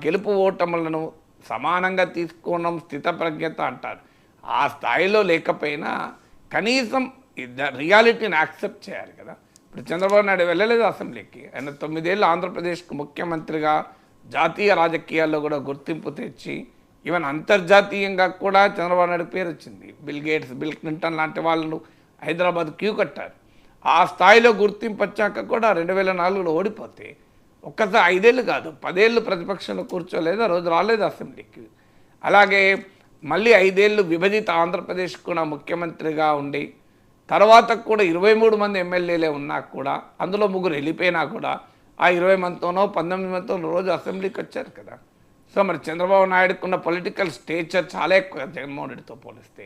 గెలుపు ఓటములను సమానంగా తీసుకోవడం స్థితప్రజ్ఞత అంటారు. ఆ స్థాయిలో లేకపోయినా కనీసం రియాలిటీని యాక్సెప్ట్ చేయాలి కదా. ఇప్పుడు చంద్రబాబు నాయుడు వెళ్ళలేదు అసెంబ్లీకి. ఆయన 9 ఏళ్ళు ఆంధ్రప్రదేశ్కి ముఖ్యమంత్రిగా జాతీయ రాజకీయాల్లో కూడా గుర్తింపు తెచ్చి ఈవెన్ అంతర్జాతీయంగా కూడా చంద్రబాబు నాయుడు పేరు వచ్చింది. బిల్ గేట్స్, బిల్ క్లింటన్ లాంటి వాళ్ళు హైదరాబాద్ క్యూ కట్టారు. ఆ స్థాయిలో గుర్తింపు వచ్చాక కూడా 2004లో ఓడిపోతే ఒక్కసారి 5 ఏళ్ళు కాదు 10 ఏళ్ళు ప్రతిపక్షంలో కూర్చోలేదు, ఆ రోజు రాలేదు అసెంబ్లీకి. అలాగే మళ్ళీ 5 ఏళ్ళు విభజిత ఆంధ్రప్రదేశ్ కూడా ముఖ్యమంత్రిగా ఉండి తర్వాత కూడా 23 మంది ఎమ్మెల్యేలే ఉన్నా కూడా అందులో 3 వెళ్ళిపోయినా కూడా ఆ 20 మందితోనో 19 మందితోనో రోజు అసెంబ్లీకి వచ్చారు కదా. సో మరి చంద్రబాబు నాయుడుకు ఉన్న పొలిటికల్ స్టేచర్ చాలా ఎక్కువ జగన్మోహన్ రెడ్డితో పోలిస్తే.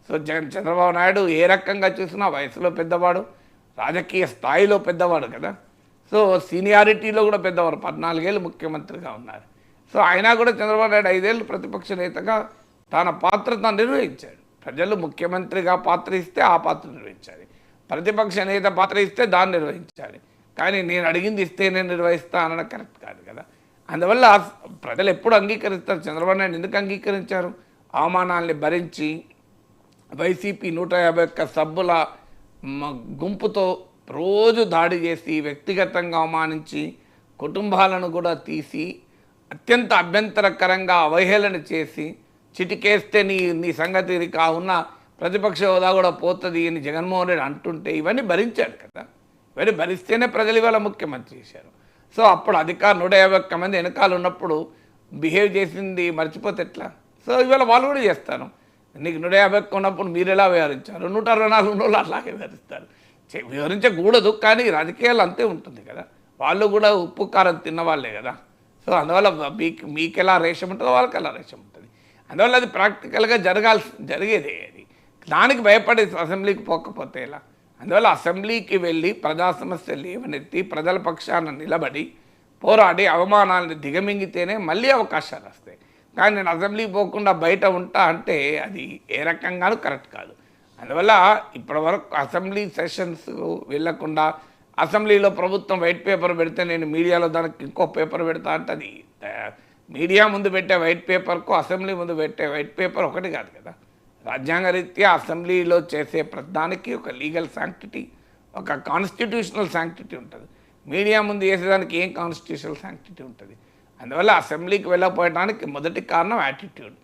సో చంద్రబాబు నాయుడు ఏ రకంగా చూసినా వయసులో పెద్దవాడు, రాజకీయ స్థాయిలో పెద్దవాడు కదా. సో సీనియారిటీలో కూడా పెద్దవారు, 14 ఏళ్ళు ముఖ్యమంత్రిగా ఉన్నారు. సో అయినా కూడా చంద్రబాబు నాయుడు 5 ఏళ్ళు ప్రతిపక్ష నేతగా తన పాత్ర తాను నిర్వహించాడు. ప్రజలు ముఖ్యమంత్రిగా పాత్ర ఇస్తే ఆ పాత్ర నిర్వహించాలి, ప్రతిపక్ష నేత పాత్ర ఇస్తే దాన్ని నిర్వహించాలి. కానీ నేను అడిగింది ఇస్తే నేను నిర్వహిస్తా అనడం కరెక్ట్ కాదు కదా. అందువల్ల ప్రజలు ఎప్పుడు అంగీకరిస్తారు? చంద్రబాబు నాయుడు ఎందుకు అంగీకరించారు? అవమానాల్ని భరించి వైసీపీ 151 సభ్యుల గుంపుతో రోజు దాడి చేసి వ్యక్తిగతంగా అవమానించి కుటుంబాలను కూడా తీసి అత్యంత అభ్యంతరకరంగా అవహేళన చేసి చిటికేస్తే నీ సంగతి కావున్న ప్రతిపక్ష హోదా కూడా పోతుంది అని జగన్మోహన్ రెడ్డి అంటుంటే ఇవన్నీ భరించాడు కదా. ఇవన్నీ భరిస్తేనే ప్రజలు ఇవాళ ముఖ్యమంత్రి చేశారు. సో అప్పుడు అధికారం 151 మంది వెనకాల ఉన్నప్పుడు బిహేవ్ చేసింది మర్చిపోతే ఎట్లా? సో ఇవాళ వాళ్ళు కూడా చేస్తారు. నీకు 151 ఉన్నప్పుడు మీరు ఎలా వ్యవహరించారు, 164 ఉన్నోళ్ళు అలాగే వ్యవహరిస్తారు. వివరించకూడదు కానీ రాజకీయాలు అంతే ఉంటుంది కదా. వాళ్ళు కూడా ఉప్పు కారం తిన్నవాళ్ళే కదా. సో అందువల్ల మీకు ఎలా రేషం ఉంటుందో వాళ్ళకి ఎలా రేషం ఉంటుంది. అందువల్ల అది ప్రాక్టికల్గా జరిగేదే అది. దానికి భయపడి అసెంబ్లీకి పోకపోతే ఎలా? అందువల్ల అసెంబ్లీకి వెళ్ళి ప్రజా సమస్యలు లేవనెత్తి ప్రజల పక్షాన నిలబడి పోరాడి అవమానాలను దిగమింగితేనే మళ్ళీ అవకాశాలు వస్తాయి. కానీ నేను అసెంబ్లీకి పోకుండా బయట ఉంటా అంటే అది ఏ రకంగానూ కరెక్ట్ కాదు. అందువల్ల ఇప్పటివరకు అసెంబ్లీ సెషన్స్ వెళ్ళకుండా అసెంబ్లీలో ప్రభుత్వం వైట్ పేపర్ పెడితే నేను మీడియాలో దానికి ఇంకో పేపర్ పెడతా అంటే అది మీడియా ముందు పెట్టే వైట్ పేపర్కు అసెంబ్లీ ముందు పెట్టే వైట్ పేపర్ ఒకటి కాదు కదా. రాజ్యాంగ రీత్యా అసెంబ్లీలో చేసే ప్రతిదానికి ఒక లీగల్ శాంక్టిటీ, ఒక కాన్స్టిట్యూషనల్ శాంక్టిటీ ఉంటుంది. మీడియా ముందు చేసేదానికి ఏం కాన్స్టిట్యూషనల్ శాంక్టిటీ ఉంటుంది? అందువల్ల అసెంబ్లీకి వెళ్ళకపోవడానికి మొదటి కారణం యాటిట్యూడ్.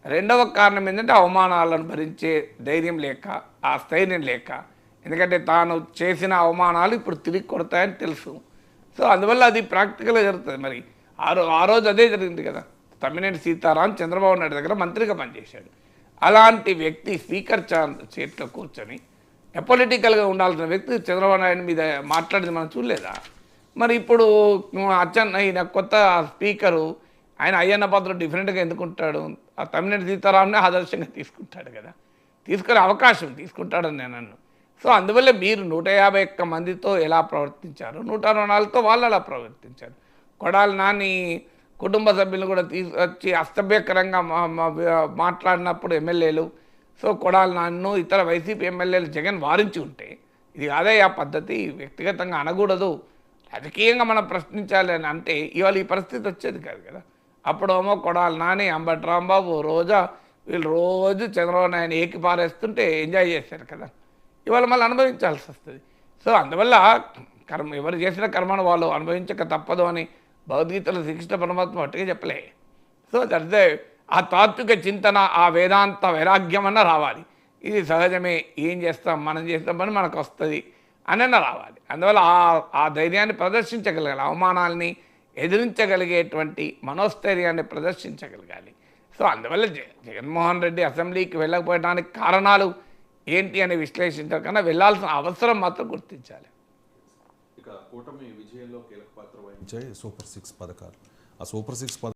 రెండవ కారణం ఏంటంటే అవమానాలను భరించే ధైర్యం లేక, ఆ స్థైర్యం లేక. ఎందుకంటే తాను చేసిన అవమానాలు ఇప్పుడు తిరిగి కొడతాయని తెలుసు. సో అందువల్ల అది ప్రాక్టికల్గా జరుగుతుంది. మరి ఆ రోజు అదే జరిగింది కదా. తమ్మినేని సీతారాం చంద్రబాబు నాయుడు దగ్గర మంత్రిగా పనిచేశాడు. అలాంటి వ్యక్తి స్పీకర్ చేతిలో కూర్చొని అపొలిటికల్గా ఉండాల్సిన వ్యక్తి చంద్రబాబు నాయుడు మీద మాట్లాడింది మనం చూడలేదా? మరి ఇప్పుడు ఈయన కొత్త స్పీకరు ఆయన అయ్యన్న పాత్ర డిఫరెంట్గా ఎందుకుంటాడు? ఆ తమ్మినేని సీతారాంనే ఆదర్శంగా తీసుకుంటాడు కదా. తీసుకునే అవకాశం తీసుకుంటాడని నేను అన్నాను. సో అందువల్ల మీరు 151 మందితో ఎలా ప్రవర్తించారు, 124తో వాళ్ళు అలా ప్రవర్తించారు. కొడాలి నాని కుటుంబ సభ్యులను కూడా తీసుకొచ్చి అసభ్యకరంగా మాట్లాడినప్పుడు ఎమ్మెల్యేలు, సో కొడాలి నాన్ను ఇతర వైసీపీ ఎమ్మెల్యేలు జగన్ వారించి ఉంటే ఇది కాదే ఆ పద్ధతి, వ్యక్తిగతంగా అనకూడదు, రాజకీయంగా మనం ప్రశ్నించాలి అని అంటే ఇవాళ ఈ పరిస్థితి వచ్చేది కాదు కదా. అప్పుడేమో కొడాలి నాని, అంబటి రాంబాబు, రోజా వీళ్ళు రోజు చంద్రబాబు నాయుడు ఏకి పారేస్తుంటే ఎంజాయ్ చేశారు కదా. ఇవాళ మళ్ళీ అనుభవించాల్సి వస్తుంది. సో అందువల్ల ఎవరు చేసిన కర్మను వాళ్ళు అనుభవించక తప్పదు అని భగవద్గీతలో శ్రీకృష్ణ పరమాత్మ అట్టుగా చెప్పలే. సో దట్ ఆ తాత్విక చింతన, ఆ వేదాంత వైరాగ్యం అన్న రావాలి. ఇది సహజమే, ఏం చేస్తాం, మనం చేస్తాం పని మనకు వస్తుంది అన్న రావాలి. అందువల్ల ఆ ధైర్యాన్ని ప్రదర్శించగలగాలి, అవమానాల్ని ఎదిరించగలిగేటువంటి మనోస్థైర్యాన్ని ప్రదర్శించగలగాలి. సో అందువల్ల జగన్మోహన్ రెడ్డి అసెంబ్లీకి వెళ్ళకపోవడానికి కారణాలు ఏంటి అని విశ్లేషించారు కన్నా వెళ్ళాల్సిన అవసరం మాత్రం గుర్తించాలి. ఇక కూటమి విజయంలో కీలక పాత్ర వహించాయి సూపర్ 6 పథకాలు. ఆ సూపర్ 6